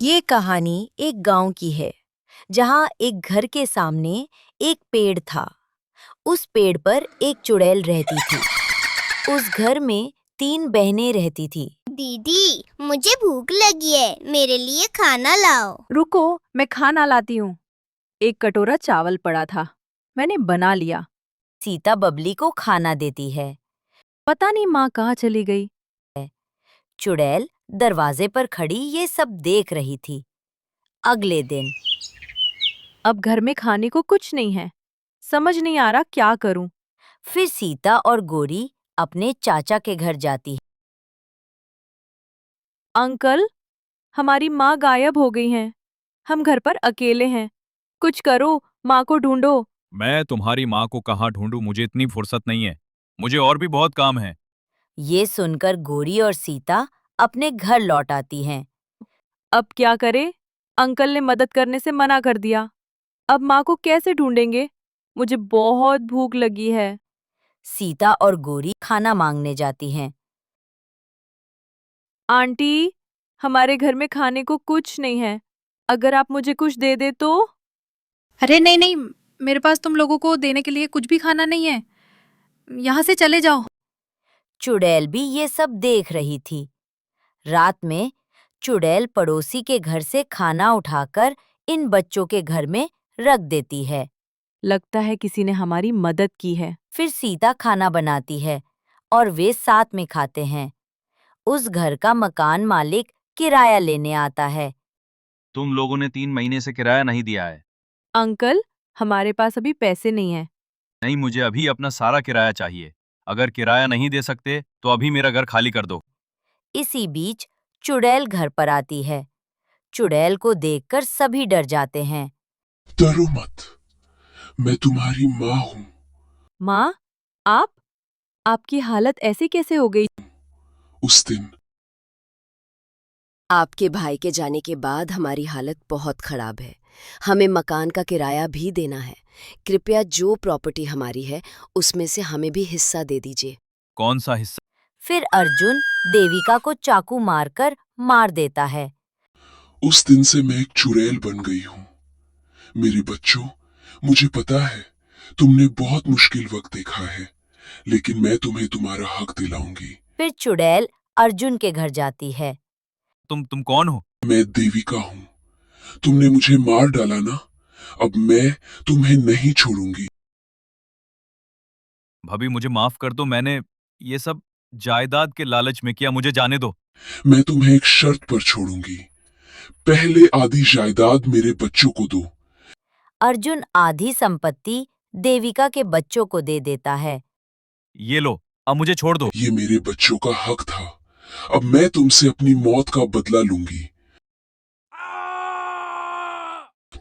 ये कहानी एक गांव की है जहां एक घर के सामने एक पेड़ था। उस पेड़ पर एक चुड़ैल रहती थी। उस घर में 3 बहनें रहती थी। दीदी, मुझे भूख लगी है, मेरे लिए खाना लाओ। रुको, मैं खाना लाती हूँ। एक कटोरा चावल पड़ा था, मैंने बना लिया। सीता बबली को खाना देती है। पता नहीं माँ कहाँ चली गई। चुड़ैल दरवाजे पर खड़ी ये सब देख रही थी। अगले दिन अब घर में खाने को कुछ नहीं है, समझ नहीं आ रहा क्या करूँ। फिर सीता और गोरी अपने चाचा के घर जाती है। अंकल, हमारी माँ गायब हो गई हैं। हम घर पर अकेले हैं, कुछ करो, माँ को ढूंढो। मैं तुम्हारी माँ को कहाँ ढूंढूं, मुझे इतनी फुर्सत नहीं है। मुझे और भी बहुत काम है। ये सुनकर गोरी और सीता अपने घर लौट आती हैं। अब क्या करे? अंकल ने मदद करने से मना कर दिया। अब माँ को कैसे ढूंढेंगे? मुझे बहुत भूख लगी है। सीता और गोरी खाना मांगने जाती हैं। आंटी, हमारे घर में खाने को कुछ नहीं है, अगर आप मुझे कुछ दे दे तो। अरे नहीं नहीं, मेरे पास तुम लोगों को देने के लिए कुछ भी खाना नहीं है, यहाँ से चले जाओ। चुड़ैल भी ये सब देख रही थी। रात में चुड़ैल पड़ोसी के घर से खाना उठाकर इन बच्चों के घर में रख देती है। लगता है किसी ने हमारी मदद की है। फिर सीता खाना बनाती है और वे साथ में खाते हैं। उस घर का मकान मालिक किराया लेने आता है। तुम लोगों ने 3 महीने से किराया नहीं दिया है। अंकल, हमारे पास अभी पैसे नहीं हैं। नहीं, मुझे अभी अपना सारा किराया चाहिए। अगर किराया नहीं दे सकते तो अभी मेरा घर खाली कर दो। इसी बीच चुड़ैल घर पर आती है। चुड़ैल को देखकर सभी डर जाते हैं। डरो मत, मैं तुम्हारी माँ हूँ। माँ, आप? आपकी हालत ऐसे कैसे हो गई? उस दिन आपके भाई के जाने के बाद हमारी हालत बहुत खराब है। हमें मकान का किराया भी देना है। कृपया जो प्रॉपर्टी हमारी है उसमें से हमें भी हिस्सा दे दीजिए। कौन सा हिस्सा? फिर अर्जुन देविका को चाकू मारकर मार देता है। उस दिन से मैं एक चुड़ैल बन गई हूँ। मेरे बच्चों, मुझे पता है तुमने बहुत मुश्किल वक्त देखा है, लेकिन मैं तुम्हें तुम्हारा हक दिलाऊंगी। फिर चुड़ैल अर्जुन के घर जाती है। तुम कौन हो? मैं देविका हूँ। तुमने मुझे मार डाला ना, अब मैं तुम्हें नहीं छोड़ूंगी। भाभी, मुझे माफ कर दो। मैंने ये सब जायदाद के लालच में किया। मुझे जाने दो। मैं तुम्हें एक शर्त पर छोड़ूंगी। पहले आधी जायदाद मेरे बच्चों को दो। अर्जुन आधी संपत्ति देविका के बच्चों को दे देता है। ये लो, अब मुझे छोड़ दो। ये मेरे बच्चों का हक था। अब मैं तुमसे अपनी मौत का बदला लूंगी।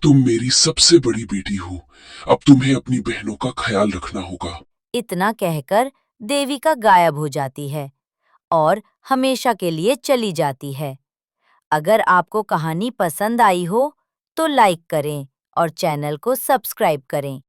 तुम मेरी सबसे बड़ी बेटी हो। अब तुम्हें अपनी बहनों का ख्याल रखना होगा। इतना कहकर देविका गायब हो जाती है और हमेशा के लिए चली जाती है। अगर आपको कहानी पसंद आई हो तो लाइक करें और चैनल को सब्सक्राइब करें।